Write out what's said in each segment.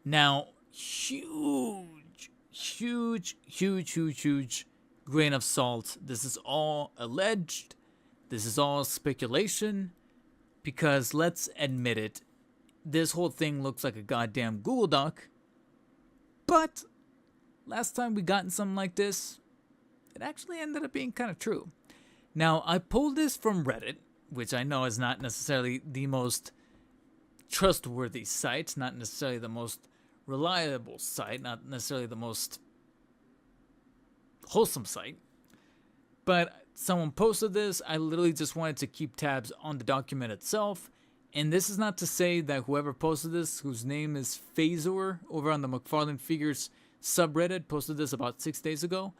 Now, huge grain of salt. This is all alleged. This is all speculation. Because let's admit it, this whole thing looks like a goddamn Google Doc. But last time we gotten something like this, it actually ended up being kind of true. Now, I pulled this from Reddit, which I know is not necessarily the most trustworthy site, not necessarily the most reliable site, not necessarily the most wholesome site. But someone posted this. I literally just wanted to keep tabs on the document itself. And this is not to say that whoever posted this, whose name is Phasor over on the McFarlane Figures subreddit, posted this about 6 days ago.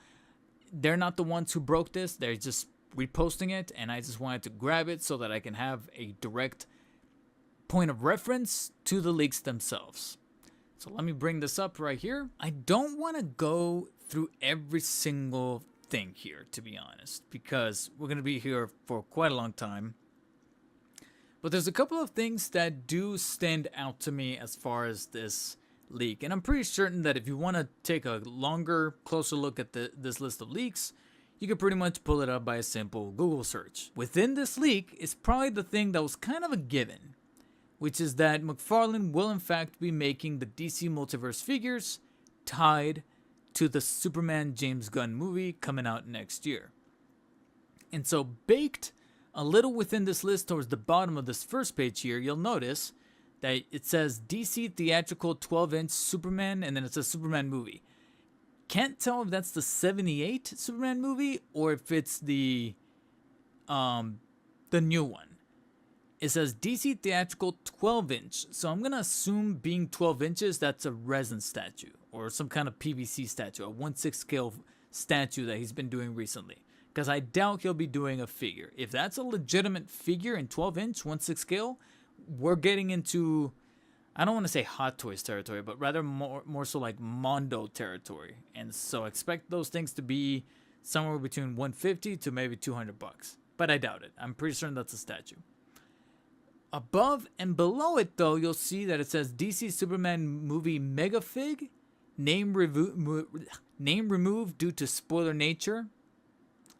They're not the ones who broke this. They're just reposting it. And I just wanted to grab it so that I can have a direct point of reference to the leaks themselves. So let me bring this up right here. I don't want to go through every single thing here, to be honest, because we're going to be here for quite a long time. But there's a couple of things that do stand out to me as far as this leak. And I'm pretty certain that if you want to take a longer, closer look at this list of leaks, you could pretty much pull it up by a simple Google search. Within this leak is probably the thing that was kind of a given, which is that McFarlane will in fact be making the DC Multiverse figures tied to the Superman James Gunn movie coming out next year. And so baked a little within this list towards the bottom of this first page here, you'll notice that it says DC Theatrical 12-inch Superman, and then it says Superman movie. Can't tell if that's the 78 Superman movie or if it's the new one. It says DC Theatrical 12-inch. So I'm going to assume being 12 inches, that's a resin statue or some kind of PVC statue, a 1/6 scale statue that he's been doing recently. Because I doubt he'll be doing a figure. If that's a legitimate figure in 12-inch, 1/6 scale, we're getting into, I don't want to say Hot Toys territory, but rather more so like Mondo territory. And so expect those things to be somewhere between 150 to maybe $200. But I doubt it. I'm pretty certain that's a statue. Above and below it, though, you'll see that it says DC Superman movie Mega Fig, name removed due to spoiler nature.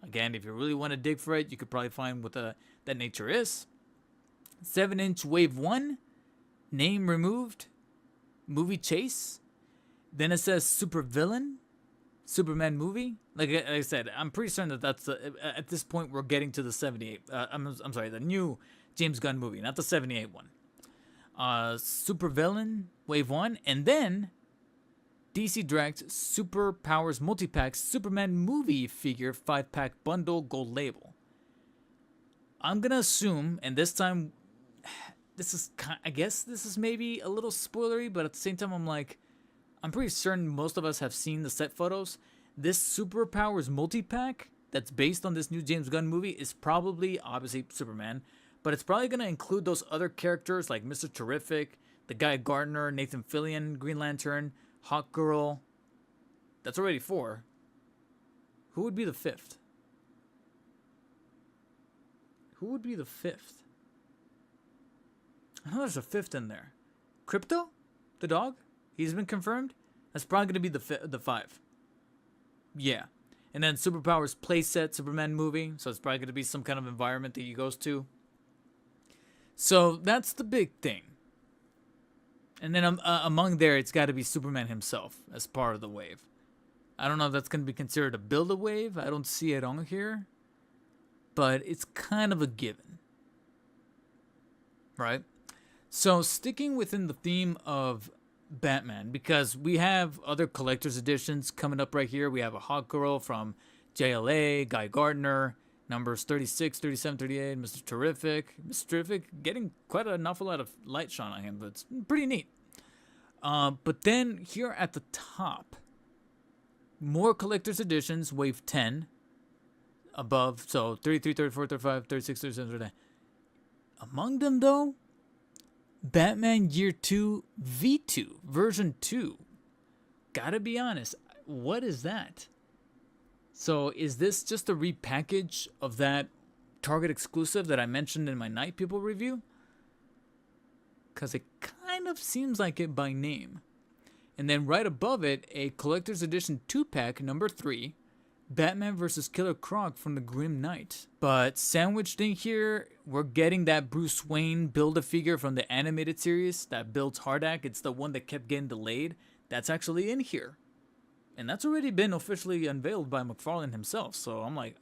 Again, if you really want to dig for it, you could probably find what that nature is. 7-inch Wave 1, name removed, movie chase. Then it says Supervillain, Superman movie. Like I said, I'm pretty certain that that's at this point we're getting to the 78. I'm sorry, the new James Gunn movie, not the 78 one. Supervillain Wave 1, and then DC Direct Super Powers Multipack Superman movie figure 5-pack bundle gold label. I'm gonna assume, and this time, I guess this is maybe a little spoilery, but at the same time, I'm pretty certain most of us have seen the set photos. This Super Powers Multipack that's based on this new James Gunn movie is probably, obviously, Superman, but it's probably gonna include those other characters like Mr. Terrific, the Guy Gardner, Nathan Fillion, Green Lantern, Hawk Girl. That's already 4. Who would be the 5th? Who would be the 5th? I know there's a 5th in there. Crypto? The dog? He's been confirmed? That's probably going to be the 5. Yeah. And then Superpowers playset Superman movie. So it's probably going to be some kind of environment that he goes to. So that's the big thing. And then among there, it's got to be Superman himself as part of the wave. I don't know if that's going to be considered a build-a-wave. I don't see it on here. But it's kind of a given. Right? So sticking within the theme of Batman, because we have other collector's editions coming up right here. We have a Hawk Girl from JLA, Guy Gardner, numbers 36, 37, 38, Mr. Terrific. Mr. Terrific getting quite an awful lot of light shone on him, but it's pretty neat. But then here at the top, more collector's editions, wave 10, above, so 33, 34, 35, 36, 37, 39. Among them, though, Batman Year 2 V2, version 2. Gotta be honest, what is that? So is this just a repackage of that Target exclusive that I mentioned in my Night People review? Because it kind of seems like it by name. And then right above it, a collector's edition 2-pack, number 3, Batman vs. Killer Croc from the Grim Knight. But sandwiched in here, we're getting that Bruce Wayne Build-A-Figure from the animated series that builds Hardak. It's the one that kept getting delayed. That's actually in here. And that's already been officially unveiled by McFarlane himself. So I'm like,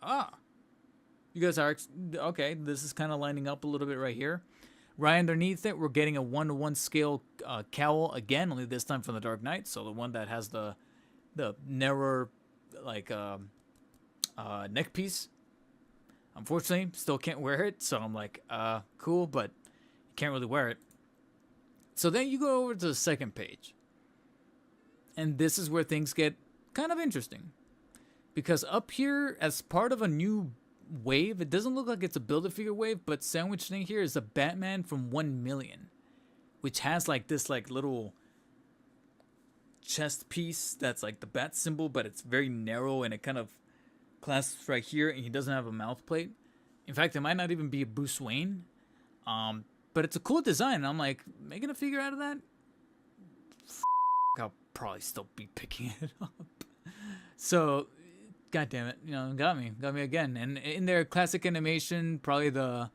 you guys are, okay, this is kind of lining up a little bit right here. Right underneath it, we're getting a 1-to-1 scale cowl again, only this time from the Dark Knight. So the one that has the narrower, like, neck piece. Unfortunately, still can't wear it. So I'm like, cool, but you can't really wear it. So then you go over to the second page. And this is where things get kind of interesting. Because up here, as part of a new wave, it doesn't look like it's a Build-A-Figure wave, but sandwiched in here is a Batman from 1 million, which has like this like little chest piece that's like the bat symbol, but it's very narrow and it kind of clasps right here, and he doesn't have a mouth plate. In fact, it might not even be a Bruce Wayne, but it's a cool design. I'm like, making a figure out of that, I'll probably still be picking it up. So God damn it, you know, got me again. And in their classic animation, probably the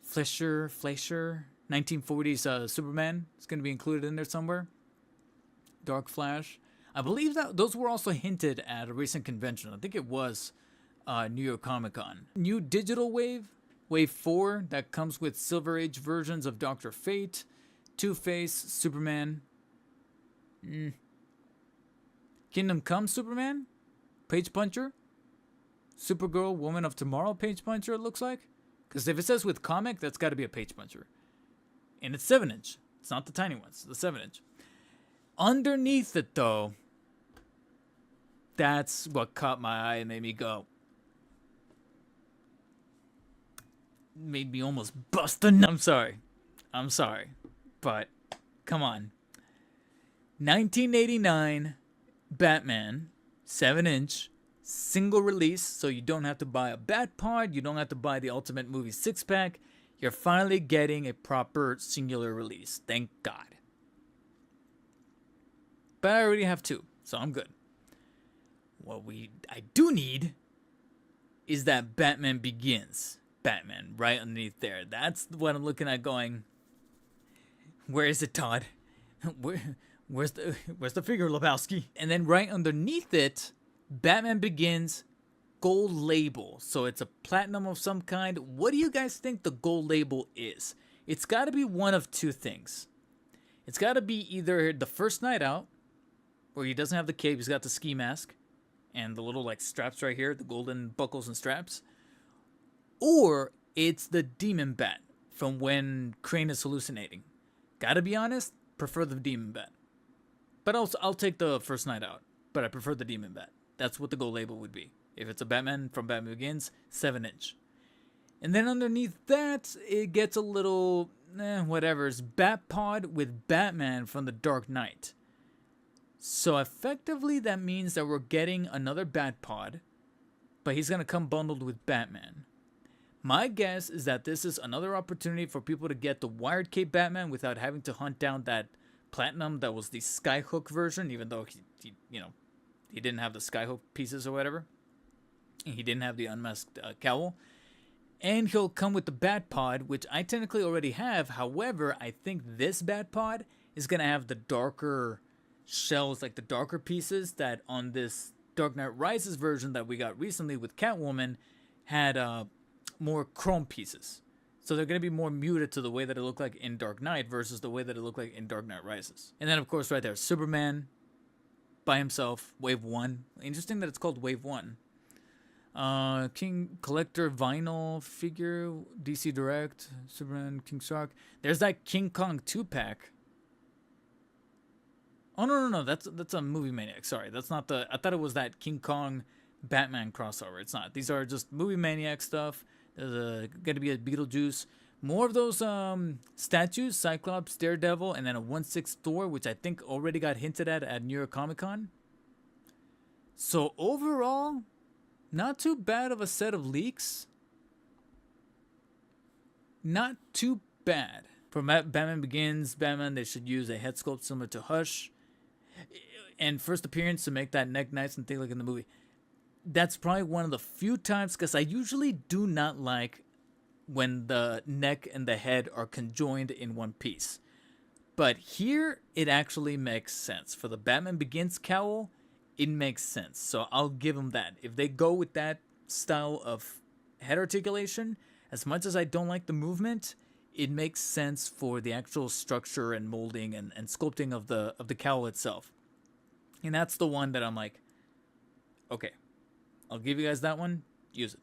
Fleischer 1940s Superman is going to be included in there somewhere. Dark Flash. I believe that those were also hinted at a recent convention. I think it was New York Comic Con. New digital wave, Wave 4, that comes with Silver Age versions of Dr. Fate, Two-Face, Superman. Kingdom Come Superman? Page Puncher? Supergirl, Woman of Tomorrow Page Puncher, it looks like. Because if it says with comic, that's got to be a Page Puncher. And it's 7-inch. It's not the tiny ones, the 7-inch. Underneath it, though, that's what caught my eye and made me go. Made me almost bust a nut. I'm sorry. But, come on. 1989 Batman, 7-inch, single release, so you don't have to buy a Bat Pod, you don't have to buy the Ultimate Movie 6-pack. You're finally getting a proper singular release. Thank God. But I already have 2, so I'm good. What I do need is that Batman Begins Batman right underneath there. That's what I'm looking at going, where is it, Todd? Where's the figure, Lebowski? And then right underneath it, Batman Begins gold label. So it's a platinum of some kind. What do you guys think the gold label is? It's got to be one of 2 things. It's got to be either the first night out, where he doesn't have the cape, he's got the ski mask, and the little like straps right here, the golden buckles and straps. Or it's the Demon Bat from when Crane is hallucinating. Gotta be honest, prefer the Demon Bat. But I'll take the first night out, but I prefer the Demon Bat. That's what the gold label would be. If it's a Batman from Batman Begins, 7-inch. And then underneath that, it gets a little, whatever. It's Bat Pod with Batman from the Dark Knight. So effectively, that means that we're getting another Bat Pod, but he's going to come bundled with Batman. My guess is that this is another opportunity for people to get the Wired Cape Batman without having to hunt down that Platinum that was the Skyhook version, even though he didn't have the Skyhook pieces or whatever. He didn't have the unmasked cowl. And he'll come with the Bat Pod, which I technically already have. However, I think this Bat Pod is going to have the darker shells, like the darker pieces that on this Dark Knight Rises version that we got recently with Catwoman had more chrome pieces. So they're going to be more muted to the way that it looked like in Dark Knight versus the way that it looked like in Dark Knight Rises. And then, of course, right there, Superman by himself, Wave 1. Interesting that it's called Wave 1. King Collector Vinyl figure, DC Direct, Superman, King Shark. There's that King Kong 2-pack. Oh, no, that's a Movie Maniac. Sorry, that's not the... I thought it was that King Kong Batman crossover. It's not. These are just Movie Maniac stuff. There's going to be a Beetlejuice. More of those statues, Cyclops, Daredevil, and then a 1/6 Thor, which I think already got hinted at New York Comic Con. So overall, not too bad of a set of leaks. Not too bad. For Batman Begins, Batman, they should use a head sculpt similar to Hush. and first appearance to make that neck nice and thick like in the movie. That's probably one of the few times, because I usually do not like when the neck and the head are conjoined in one piece. But here, it actually makes sense. For the Batman Begins cowl, it makes sense. So I'll give them that. If they go with that style of head articulation, as much as I don't like the movement, it makes sense for the actual structure and molding and sculpting of the cowl itself. And that's the one that I'm like, okay, I'll give you guys that one. Use it.